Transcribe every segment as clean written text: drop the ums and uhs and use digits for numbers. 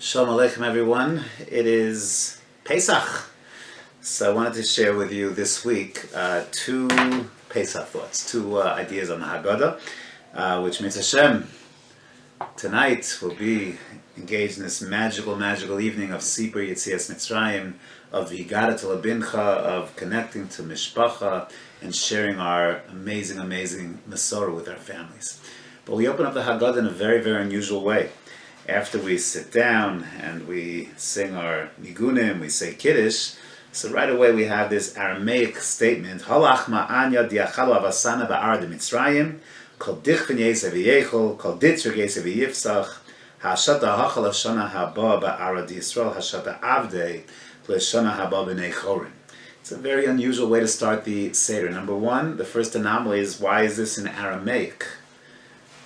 Shalom Aleichem everyone. It is Pesach. So I wanted to share with you this week two Pesach thoughts, two ideas on the Haggadah, which means Hashem. Tonight we'll be engaged in this magical evening of Sipur Yetzias Mitzrayim, of V'higata to Labincha, of connecting to Mishpacha and sharing our amazing Masorah with our families. But we open up the Haggadah in a very unusual way. After we sit down and we sing our nigunim, we say Kiddush, so right away we have this Aramaic statement, Halach ma'anya diachalu avasana ba'ar de Mitzrayim, kol dichvin yesev yechol, kol ditzrig yesev yifsach, ha'ashata hachal hashana haba ba'ara di Yisrael, ha'ashata avdei, l'shana haba b'nei chorin. It's a very unusual way to start the Seder. Number one, the first anomaly is, why is this in Aramaic?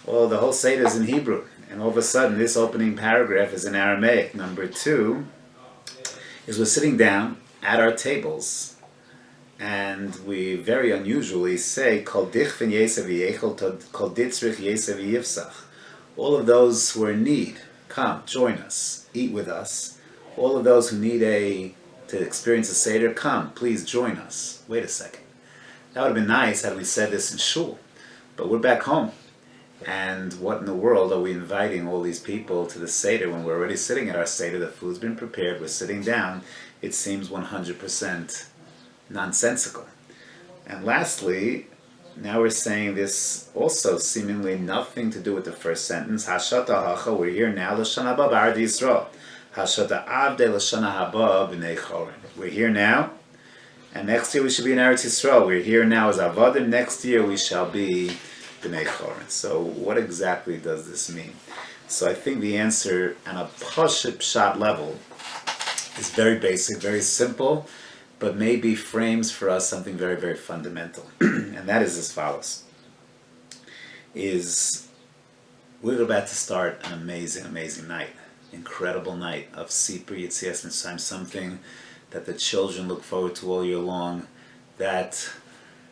Well, the whole Seder is in Hebrew. And all of a sudden, this opening paragraph is in Aramaic. Number two is we're sitting down at our tables, and we very unusually say, Kol dichvin yesev yechol, kol ditzrich yesev yifsach. All of those who are in need, come, join us, eat with us. All of those who need to experience a Seder, come, please join us. Wait a second. That would have been nice had we said this in shul, but we're back home. And what in the world are we inviting all these people to the Seder when we're already sitting at our Seder? The food's been prepared, we're sitting down. It seems 100% nonsensical. And lastly, now we're saying this also seemingly nothing to do with the first sentence. Hashata hacha, we're here now, l'shana haba b'Ardi Yisrael. Hashata avdei l'shana haba b'nei chorin. We're here now, and next year we should be in Eretz Yisrael. We're here now as Avadim, next year we shall be B'nei Chorin. So what exactly does this mean? So I think the answer on a pshat level is very basic, very simple, but maybe frames for us something very fundamental. And that is as follows. We're about to start an amazing night, incredible night of Sipur Yetzias Mitzrayim, something that the children look forward to all year long, that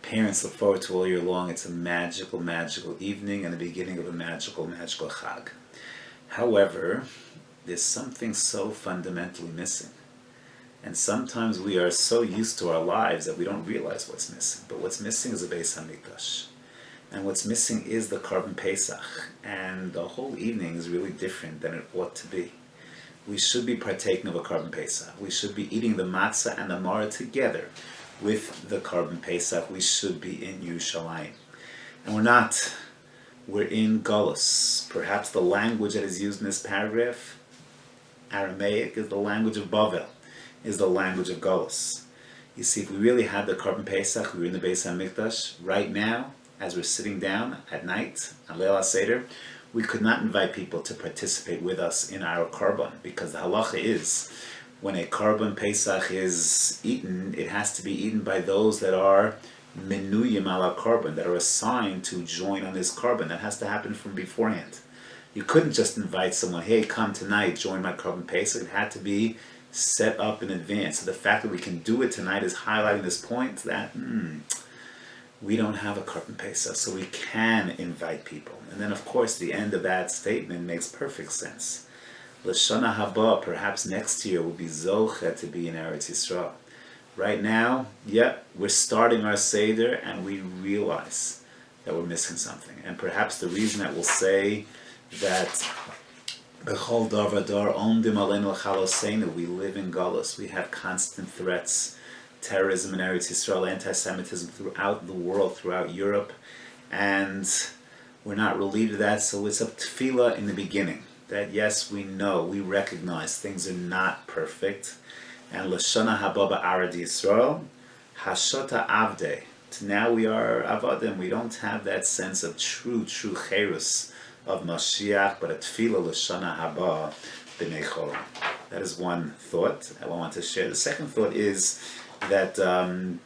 parents look forward to all year long. It's a magical evening and the beginning of a magical Chag. However, there's something so fundamentally missing. And sometimes we are so used to our lives that we don't realize what's missing. But what's missing is a Beis HaMikdash. And what's missing is the Korban Pesach. And the whole evening is really different than it ought to be. We should be partaking of a Korban Pesach. We should be eating the matzah and the maror together. With the Korban Pesach, we should be in Yerushalayim. And we're not. We're in Golus. Perhaps the language that is used in this paragraph, Aramaic, is the language of Bavel, is the language of Golus. You see, if we really had the Korban Pesach, we were in the Beis HaMikdash, right now, as we're sitting down at night, on Leil HaSeder, we could not invite people to participate with us in our Korban, because the halacha is, when a Korban Pesach is eaten, it has to be eaten by those that are menuyim ala Korban, that are assigned to join on this Korban. That has to happen from beforehand. You couldn't just invite someone, hey, come tonight, join my Korban Pesach. It had to be set up in advance. So the fact that we can do it tonight is highlighting this point that we don't have a Korban Pesach, so we can invite people. And then, of course, the end of that statement makes perfect sense. L'shana haba, perhaps next year will be zoche to be in Eretz Yisrael. Right now, we're starting our Seder and we realize that we're missing something. And perhaps the reason that we'll say that b'chol dar v'dar omdim aleinu l'chaloseinu, we live in Galus, we have constant threats, terrorism in Eretz Yisrael, anti-Semitism throughout the world, throughout Europe, and we're not relieved of that, so it's a tefillah in the beginning. That yes, we know, we recognize things are not perfect. And l'shana haba b'Arad Yisrael, hashata avdei. Now we are avadim. We don't have that sense of true cherus of Mashiach, but a tefillah l'shana haba b'nei chorin. That is one thought I want to share. The second thought is that,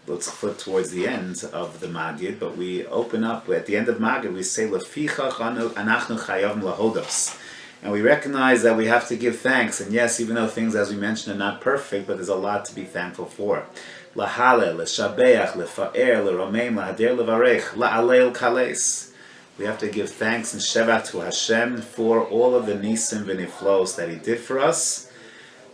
let's flip towards the end of the Magid, but we open up, at the end of Magid, we say, lefichach anachnu chayavim lahodos. And we recognize that we have to give thanks. And yes, even though things, as we mentioned, are not perfect, but there's a lot to be thankful for. Lahalel, leshabeach, lefa'er, leromeim, lahader, levarech, la'alel kales. We have to give thanks and Sheva to Hashem for all of the Nisim v'Niflos that He did for us,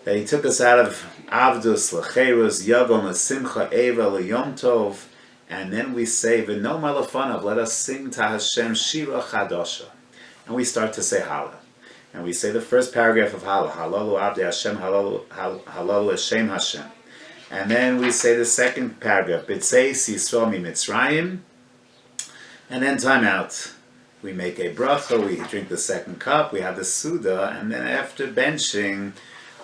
that He took us out of Avdus, L'Cherus, Yagom, L'Simcha, Eva, L'Yom Tov, and then we say, V'no Malafanav, let us sing to Hashem Shira Chadosha. And we start to say Hallel. And we say the first paragraph of Hallel, Halalu Abdi Hashem, Halalu Hashem Hashem. And then we say the second paragraph, B'tzeis Yisrael miMitzrayim, and then time out. We make a bracha, we drink the second cup, we have the Suda, and then after benching,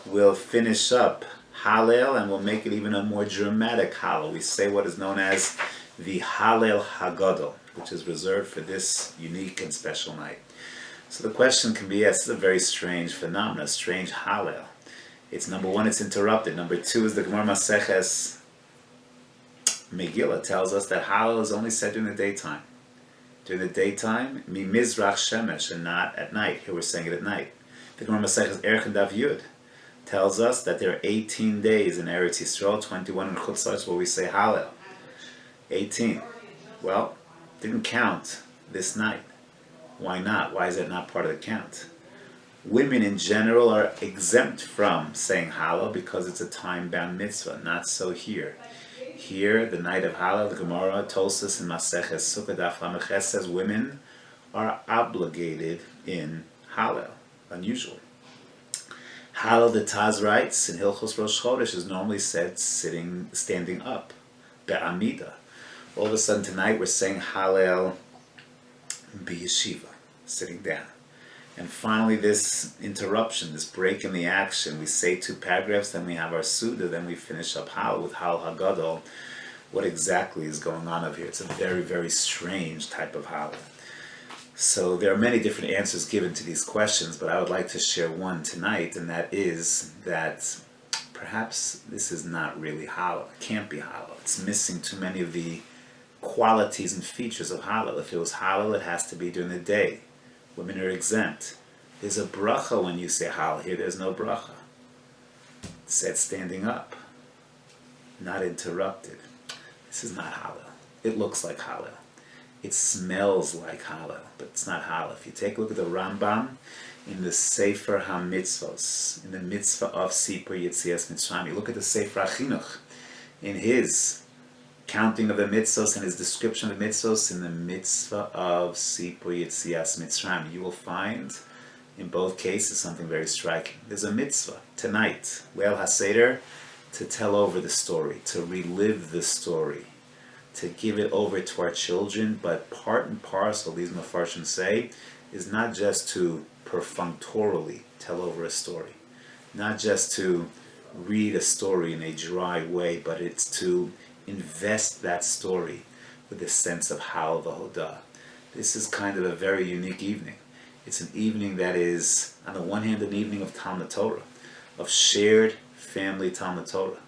we'll finish up Hallel, and we'll make it even a more dramatic Hallel. We say what is known as the Hallel Hagadol, which is reserved for this unique and special night. So the question can be, yes, it's a very strange phenomenon, a strange Hallel. It's number one, it's interrupted. Number two is the Gemara Maseches Megillah tells us that Hallel is only said during the daytime. During the daytime, mi mizrach shemesh, and not at night. Here we're saying it at night. The Gemara Maseches Erech and Dav Yud tells us that there are 18 days in Eretz Yisrael, 21 in Chutz La'aretz, where we say Hallel. 18. Well, didn't count this night. Why not? Why is that not part of the count? Women in general are exempt from saying Hallel because it's a time-bound mitzvah. Not so here. Here, the night of Hallel, the Gemara, Tosas, and Maseches Sukkah Daf Lameches says women are obligated in Hallel. Unusual. Hallel, the Taz writes, in Hilchos Rosh Chodesh is normally said standing up, be'amida. All of a sudden tonight we're saying Hallel b'yeshiva, sitting down. And finally this interruption, this break in the action, we say 2 paragraphs, then we have our Suda, then we finish up Hallel with Hallel Hagadol. What exactly is going on over here? It's a very, very strange type of Hallel. So there are many different answers given to these questions, but I would like to share one tonight, and that is that perhaps this is not really Hallel. It can't be Hallel. It's missing too many of the qualities and features of Hallel. If it was Hallel, it has to be during the day. Women are exempt. There's a bracha when you say Hallel. Here there's no bracha. It's said standing up, not interrupted. This is not Hallel. It looks like Hallel. It smells like Hallel, but it's not Hallel. If you take a look at the Rambam in the Sefer HaMitzvos, in the mitzvah of Sipur Yetzias Mitzrayim, you look at the Sefer HaChinuch, in his counting of the mitzvos and his description of the mitzvos in the mitzvah of Sipur Yetzias Mitzrayim, you will find in both cases something very striking. There's a mitzvah tonight, Leil HaSeder, to tell over the story, to relive the story, to give it over to our children, but part and parcel, these Mefarshim say, is not just to perfunctorily tell over a story, not just to read a story in a dry way, but it's to invest that story with a sense of Hallel V'Hodah. This is kind of a very unique evening. It's an evening that is, on the one hand, an evening of Talmud Torah, of shared family Talmud Torah.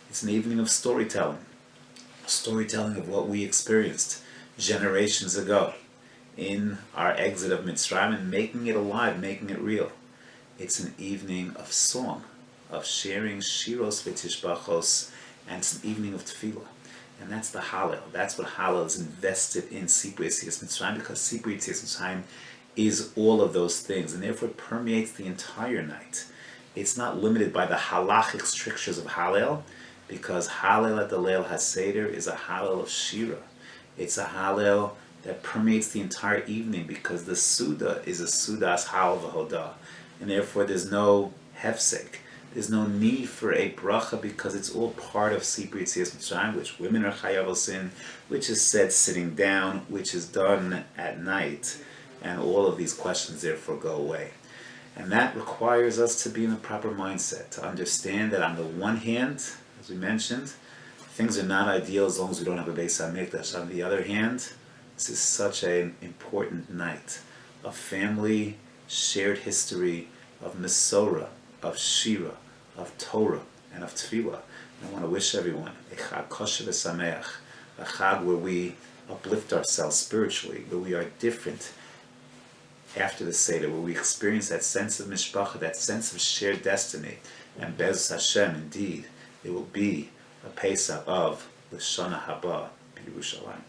It's an evening of storytelling of what we experienced generations ago in our exit of Mitzrayim and making it alive, making it real. It's an evening of song, of sharing shiros v'tishbachos, and it's an evening of tefillah. And that's the Hallel. That's what Hallel is invested in Sipur Yetzias Mitzrayim, because Sipur Yetzias Mitzrayim is all of those things, and therefore it permeates the entire night. It's not limited by the halachic strictures of Hallel, because Hallel at the Leil HaSeder is a Hallel of Shira. It's a Hallel that permeates the entire evening, because the Suda is a Sudas Hallel V'Hodah, and therefore there's no hefsek. There's no need for a bracha, because it's all part of Sipur Yetzias Mitzrayim, which women are chayav osin, which is said sitting down, which is done at night, and all of these questions therefore go away. And that requires us to be in the proper mindset, to understand that on the one hand, as we mentioned, things are not ideal as long as we don't have a Beis HaMikdash. On the other hand, this is such an important night of family, shared history, of Mesorah, of Shira, of Torah, and of Tefillah. And I want to wish everyone a Chag Kosher v'Sameach, a Chag where we uplift ourselves spiritually, where we are different after the Seder, where we experience that sense of mishpacha, that sense of shared destiny. And Bez Hashem, indeed, it will be a Pesach of L'Shana Haba B'Yerushalayim.